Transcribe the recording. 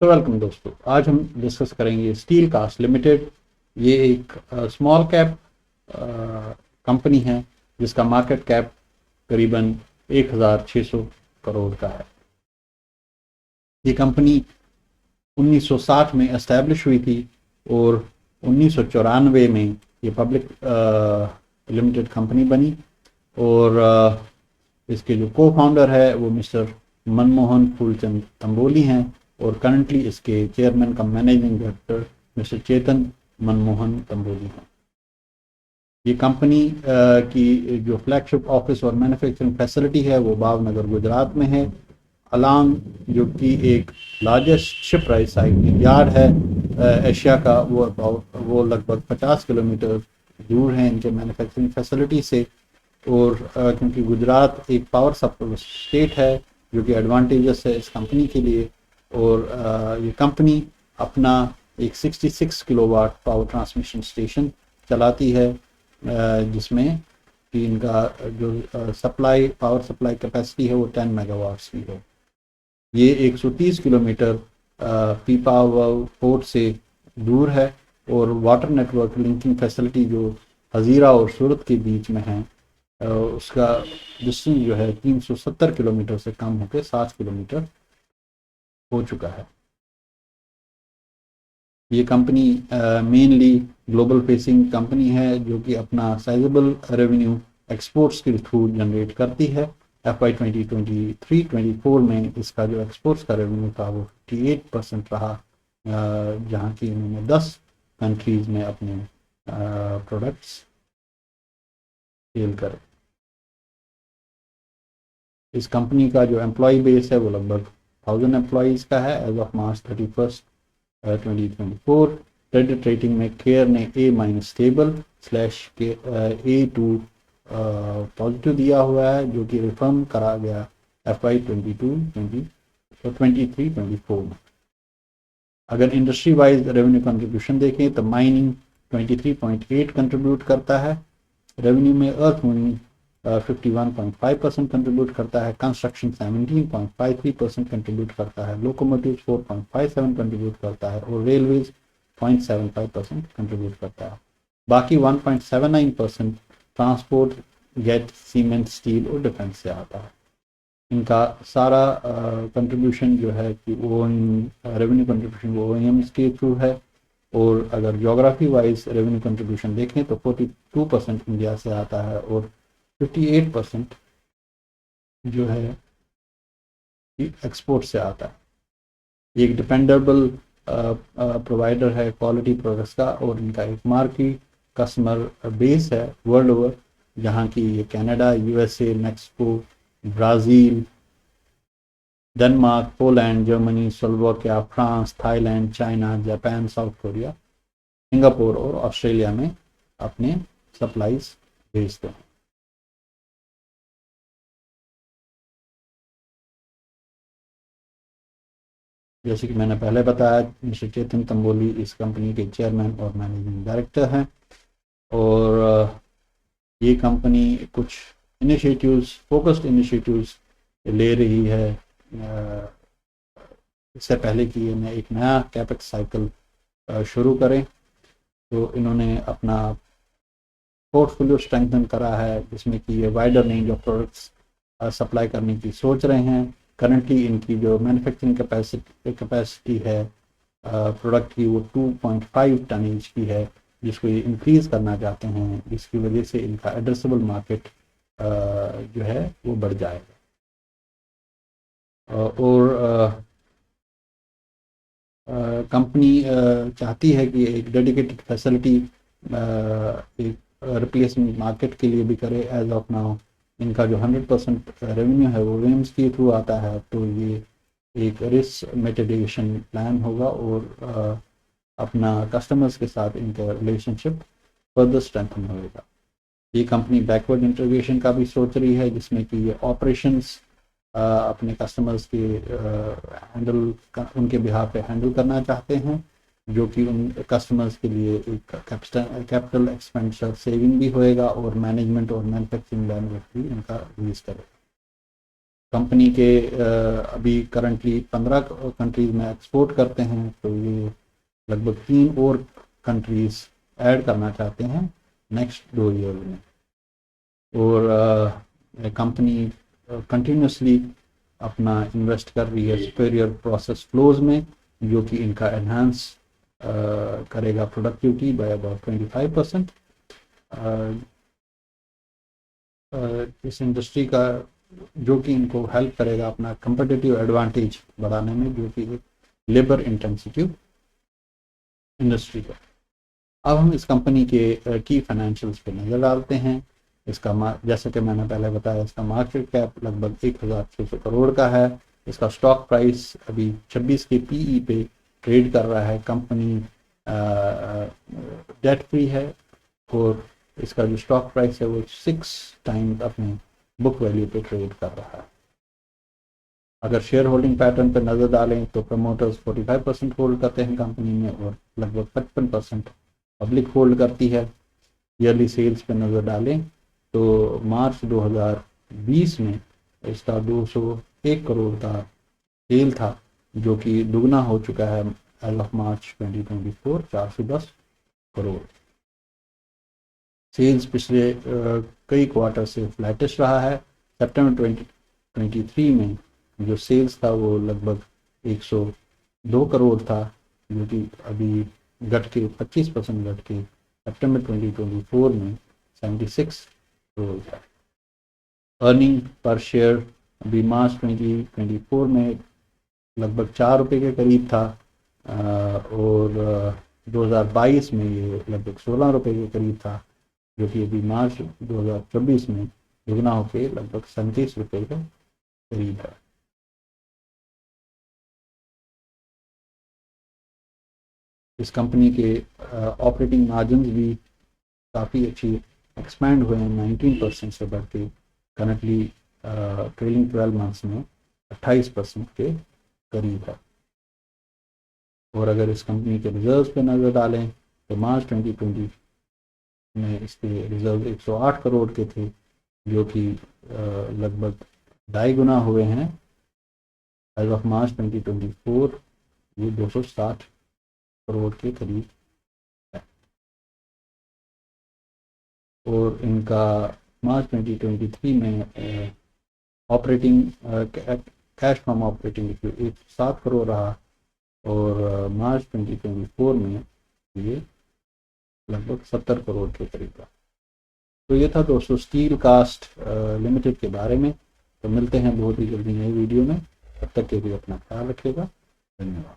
तो वेलकम दोस्तों, आज हम डिस्कस करेंगे स्टील कास्ट लिमिटेड। ये एक स्मॉल कैप कंपनी है जिसका मार्केट कैप करीबन 1600 करोड़ का है। ये कंपनी 1960 में एस्टैब्लिश हुई थी और 1994 में ये पब्लिक लिमिटेड कंपनी बनी। और इसके जो को फाउंडर है वो मिस्टर मनमोहन फूलचंद तंबोली हैं और करंटली इसके चेयरमैन का मैनेजिंग डायरेक्टर मिस्टर चेतन मनमोहन तंबोली हैं। ये कंपनी की जो फ्लैगशिप ऑफिस और मैन्युफैक्चरिंग फैसिलिटी है वो भावनगर गुजरात में है। अलांग जो कि एक लार्जेस्ट शिप राइड यार्ड है एशिया का, वो लगभग 50 किलोमीटर दूर है इनके मैन्युफैक्चरिंग फैसिलिटी से। और क्योंकि गुजरात एक पावर सप्लाई स्टेट है जो कि एडवांटेजेस है इस कंपनी के लिए। और ये कंपनी अपना एक 66 किलोवाट पावर ट्रांसमिशन स्टेशन चलाती है जिसमें कि इनका जो पावर सप्लाई कैपेसिटी है वो 10 मेगावाट्स की है। ये 130 किलोमीटर पीपावाव पोर्ट से दूर है और वाटर नेटवर्क लिंकिंग फैसिलिटी जो हजीरा और सूरत के बीच में है उसका डिस्टेंस जो है 370 किलोमीटर से कम होकर 60 किलोमीटर हो चुका है। ये company mainly global facing company है जो कि अपना साइजेबल रेवेन्यू एक्सपोर्ट्स के थ्रू जनरेट करती है। FY 2023-24 में इसका जो एक्सपोर्ट्स का रेवेन्यू था वो 58% रहा, जहाँ की इन्होंने 10 कंट्रीज में अपने प्रोडक्ट्स सेल करे। इस कंपनी का जो एम्प्लॉय बेस है वो लगभग 1000 एम्प्लॉयज़ का है as of March 31 2024। Credit rating में केयर ने A- स्टेबल / A2 पॉजिटिव दिया हुआ है जो कि रिफर्म करा गया FY 23-24 में। अगर इंडस्ट्री वाइज रेवेन्यू कंट्रीब्यूशन देखें तो माइनिंग 23.8 कंट्रीब्यूट करता है रेवेन्यू में, अर्थ मूविंग 51.5% कंट्रीब्यूट करता है, कंस्ट्रक्शन 17.53% कंट्रीब्यूट करता है, लोकोमोटिव 4.57 कंट्रीब्यूट करता है और रेलवेज 0.75% कंट्रीब्यूट करता है। बाकी 1.79% ट्रांसपोर्ट, गेट, सीमेंट, स्टील और डिफेंस से आता है। इनका सारा कंट्रीब्यूशन जो है कि वो रेवेन्यू कंट्रीब्यूशन वो OEMs के थ्रू है। और अगर जोग्राफी वाइज रेवेन्यू कंट्रीब्यूशन देखें तो 42% इंडिया से आता है और 58% जो है एक्सपोर्ट से आता है। एक डिपेंडेबल प्रोवाइडर है क्वालिटी प्रोडक्ट्स का और इनका एक मार्की कस्टमर बेस है वर्ल्ड ओवर, जहाँ की ये Canada, USA, Mexico, Brazil, Denmark, Poland, Germany, Slovakia, France, Thailand, China, Japan, south Korea, Singapore और ऑस्ट्रेलिया में अपने सप्लाईज भेजते हैं। जैसे कि मैंने पहले बताया, मिस्टर चेतन तंबोली इस कंपनी के चेयरमैन और मैनेजिंग डायरेक्टर हैं। और ये कंपनी कुछ इनिशिएटिव्स, फोकस्ड इनिशिएटिव्स ले रही है इससे पहले कि इन्हें एक नया कैपेक्स साइकिल शुरू करें। तो इन्होंने अपना पोर्टफोलियो स्ट्रेंथन करा है जिसमें कि ये wider range of products supply करने की सोच रहे हैं। करंटली इनकी जो मैन्युफैक्चरिंग कैपेसिटी है प्रोडक्ट की वो 2.5 टन की है, जिसको ये इंक्रीज़ करना चाहते हैं। इसकी वजह से इनका एड्रेसेबल मार्केट जो है वो बढ़ जाएगा। और कंपनी चाहती है कि एक डेडिकेटेड फैसिलिटी एक रिप्लेसमेंट मार्केट के लिए भी करे। एज ऑफ नाउ इनका जो 100% रेवेन्यू है वो OEMs के थ्रू आता है, तो ये एक रिस्क मिटिगेशन प्लान होगा और अपना कस्टमर्स के साथ इनका रिलेशनशिप फर्दर स्ट्रेंथन होगा। ये कंपनी बैकवर्ड इंटीग्रेशन का भी सोच रही है जिसमें कि ये ऑपरेशंस अपने कस्टमर्स के उनके बिहाफ पे हैंडल करना चाहते हैं, जो कि उन कस्टमर्स के लिए एक कैपिटल एक्सपेंडिचर सेविंग भी होएगा और मैनेजमेंट और मैन्युफैक्चरिंग बैंडविड्थ भी इनका रिलीज करेगा। कंपनी के अभी करंटली 15 कंट्रीज में एक्सपोर्ट करते हैं, तो ये लगभग 3 और कंट्रीज ऐड करना चाहते हैं नेक्स्ट 2 ईयर में। और कंपनी कंटिन्यूसली अपना इन्वेस्ट कर रही है सुपीरियर प्रोसेस फ्लोज में, जो कि इनका एनहांस करेगा प्रोडक्टिविटी बाय अबाउट 25%। इस इंडस्ट्री का जो कि इनको हेल्प करेगा अपना कंपेटिटिव एडवांटेज बढ़ाने में, जो कि लेबर इंटेंसिव इंडस्ट्री है। अब हम इस कंपनी के की फाइनेंशियल्स पे नज़र डालते हैं। इसका जैसे कि मैंने पहले बताया, इसका मार्केट कैप लगभग 1600 करोड़ का है। इसका स्टॉक प्राइस अभी 26 के पीई पे ट्रेड कर रहा है। कंपनी डेट फ्री है और इसका जो स्टॉक प्राइस है वो 6 टाइम्स अपने बुक वैल्यू पे ट्रेड कर रहा है। अगर शेयर होल्डिंग पैटर्न पर नज़र डालें तो प्रमोटर्स 45% होल्ड करते हैं कंपनी में और लगभग 55% पब्लिक होल्ड करती है। ईयरली सेल्स पे नज़र डालें तो मार्च 2020 में इसका 201 करोड़ का सेल था, जो कि दुगना हो चुका है as of March 2024, 410 crore. Sales पिछले कई क्वार्टर से फ्लैटिश रहा है। सितंबर 2023 में जो सेल्स था वो लगभग 102 करोड़ था, जो कि अभी घट के 25% घट के सितंबर 2024 में 76 करोड़ था। अर्निंग पर शेयर अभी मार्च 2024 में लगभग 4 रुपये के करीब था और 2022 में ये लगभग 16 रुपये के करीब था, जो कि अभी मार्च 2024 में दुगना होकर लगभग 37 रुपये के करीब है। इस कंपनी के ऑपरेटिंग मार्जिन भी काफ़ी अच्छी एक्सपैंड हुए हैं, 19% से बढ़ के करंटली ट्रेलिंग 12 मंथ्स में 28% के करीब है। और अगर इस कंपनी के रिजर्व्स पे नज़र डालें तो मार्च 2020 में इसके रिजर्व 108 करोड़ के थे, जो कि लगभग 2.5 गुना हुए हैं। एज ऑफ मार्च 2024 ये 260 करोड़ के करीब है। और इनका मार्च 2023 में operating cash from operating 7 crore रहा और मार्च 2024 में ये लगभग 70 करोड़ के करीब था। तो ये था दोस्तों स्टील कास्ट लिमिटेड के बारे में। तो मिलते हैं बहुत ही जल्दी नई वीडियो में, तब तक के लिए अपना ख्याल रखिएगा। धन्यवाद।